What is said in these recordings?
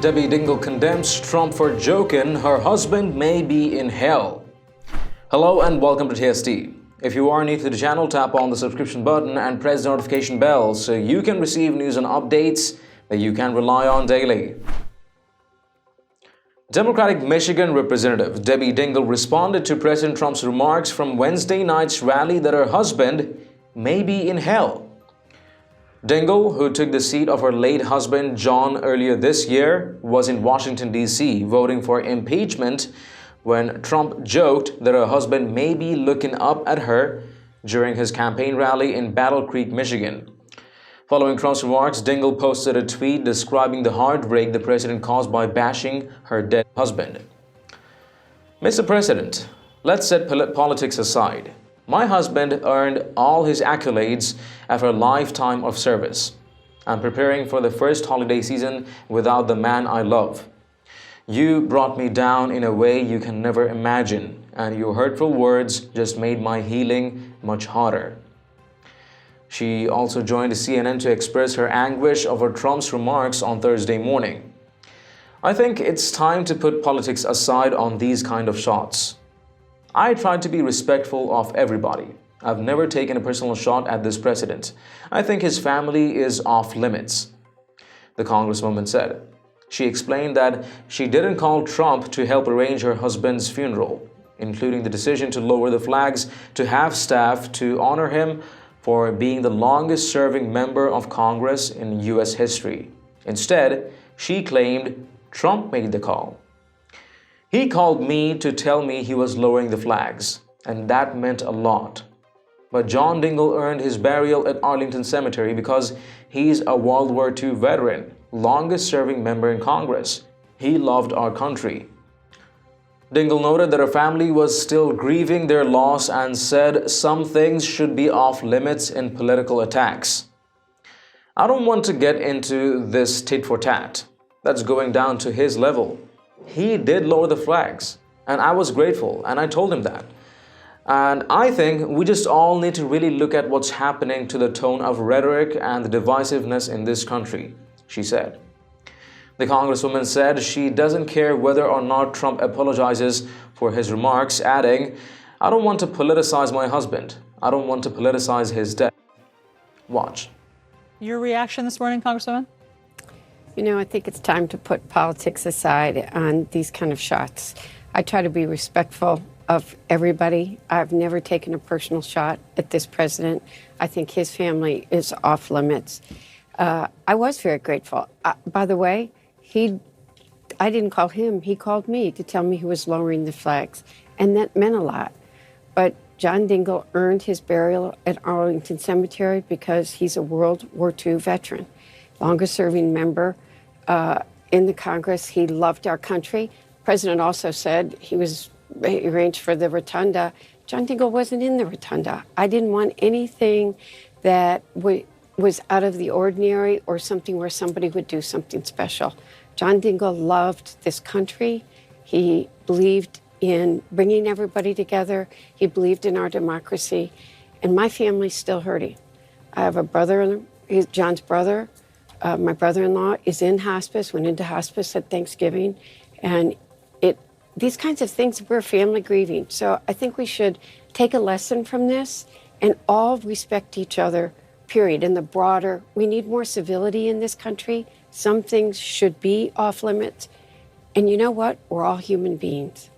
Debbie Dingell condemns Trump for joking her husband may be in hell. Hello and welcome to TST. If you are new to the channel, tap on the subscription button and press the notification bell so you can receive news and updates that you can rely on daily. Democratic Michigan Representative Debbie Dingell responded to President Trump's remarks from Wednesday night's rally that her husband may be in hell. Dingell, who took the seat of her late husband John earlier this year, was in Washington, D.C. voting for impeachment when Trump joked that her husband may be looking up at her during his campaign rally in Battle Creek, Michigan. Following Trump's remarks, Dingell posted a tweet describing the heartbreak the president caused by bashing her dead husband. Mr. President, let's set politics aside. My husband earned all his accolades after a lifetime of service. I'm preparing for the first holiday season without the man I love. You brought me down in a way you can never imagine, and your hurtful words just made my healing much harder. She also joined CNN to express her anguish over Trump's remarks on Thursday morning. I think it's time to put politics aside on these kind of shots. I tried to be respectful of everybody. I've never taken a personal shot at this president. I think his family is off limits, the Congresswoman said. She explained that she didn't call Trump to help arrange her husband's funeral, including the decision to lower the flags to have staff to honor him for being the longest-serving member of Congress in U.S. history. Instead, she claimed Trump made the call. He called me to tell me he was lowering the flags, and that meant a lot. But John Dingell earned his burial at Arlington Cemetery because he's a World War II veteran, longest-serving member in Congress. He loved our country. Dingell noted that her family was still grieving their loss and said some things should be off limits in political attacks. I don't want to get into this tit for tat. That's going down to his level. He did lower the flags, and I was grateful, and I told him that. And I think we just all need to really look at what's happening to the tone of rhetoric and the divisiveness in this country, she said. The Congresswoman said she doesn't care whether or not Trump apologizes for his remarks, adding, I don't want to politicize my husband. I don't want to politicize his death. Watch. Your reaction this morning, Congresswoman? You know, I think it's time to put politics aside on these kind of shots. I try to be respectful of everybody. I've never taken a personal shot at this president. I think his family is off limits. I was very grateful. By the way, I didn't call him. He called me to tell me he was lowering the flags, and that meant a lot. But John Dingell earned his burial at Arlington Cemetery because he's a World War II veteran, longest-serving member in the Congress. He loved our country. The president also said he arranged for the rotunda. John Dingell wasn't in the rotunda. I didn't want anything that was out of the ordinary or something where somebody would do something special. John Dingell loved this country. He believed in bringing everybody together. He believed in our democracy. And my family's still hurting. I have a brother, John's brother. My brother-in-law is in hospice, went into hospice at Thanksgiving. And these kinds of things, we're family grieving. So I think we should take a lesson from this and all respect each other, period. In the broader, we need more civility in this country. Some things should be off limits. And you know what? We're all human beings.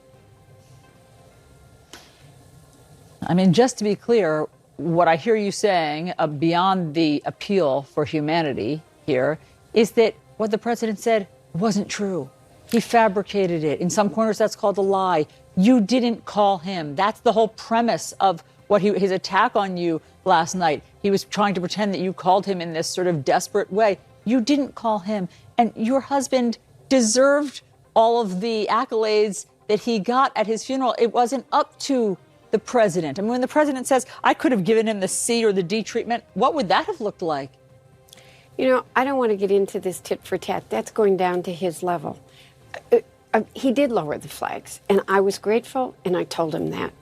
I mean, just to be clear, what I hear you saying beyond the appeal for humanity here is that what the president said wasn't true. He fabricated it. In some corners, that's called a lie. You didn't call him. That's the whole premise of what his attack on you last night. He was trying to pretend that you called him in this sort of desperate way. You didn't call him. And your husband deserved all of the accolades that he got at his funeral. It wasn't up to the president. I mean, when the president says, I could have given him the C or the D treatment, what would that have looked like? You know, I don't want to get into this tit for tat. That's going down to his level. He did lower the flags, and I was grateful, and I told him that.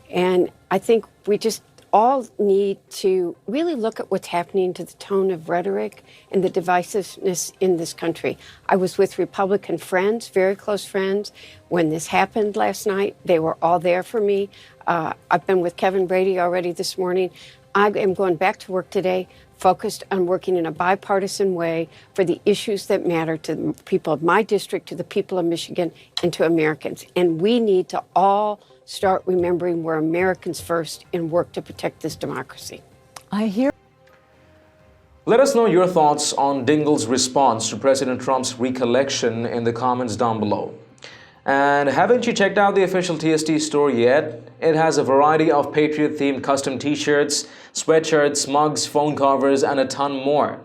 And I think we just all need to really look at what's happening to the tone of rhetoric and the divisiveness in this country. I was with Republican friends, very close friends, when this happened last night. They were all there for me. I've been with Kevin Brady already this morning. I am going back to work today, focused on working in a bipartisan way for the issues that matter to the people of my district, to the people of Michigan, and to Americans. And we need to all start remembering we're Americans first and work to protect this democracy. I hear. Let us know your thoughts on Dingell's response to President Trump's recollection in the comments down below. And haven't you checked out the official TST store yet? It has a variety of Patriot-themed custom t-shirts, sweatshirts, mugs, phone covers, and a ton more.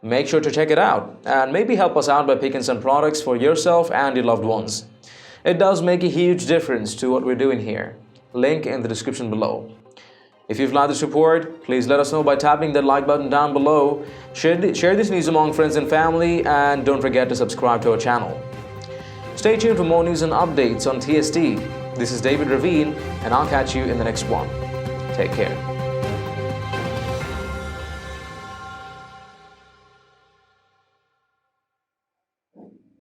Make sure to check it out and maybe help us out by picking some products for yourself and your loved ones. It does make a huge difference to what we're doing here. Link in the description below. If you've liked this report, please let us know by tapping that like button down below. Share this news among friends and family, and don't forget to subscribe to our channel. Stay tuned for more news and updates on TST. This is David Ravine, and I'll catch you in the next one. Take care.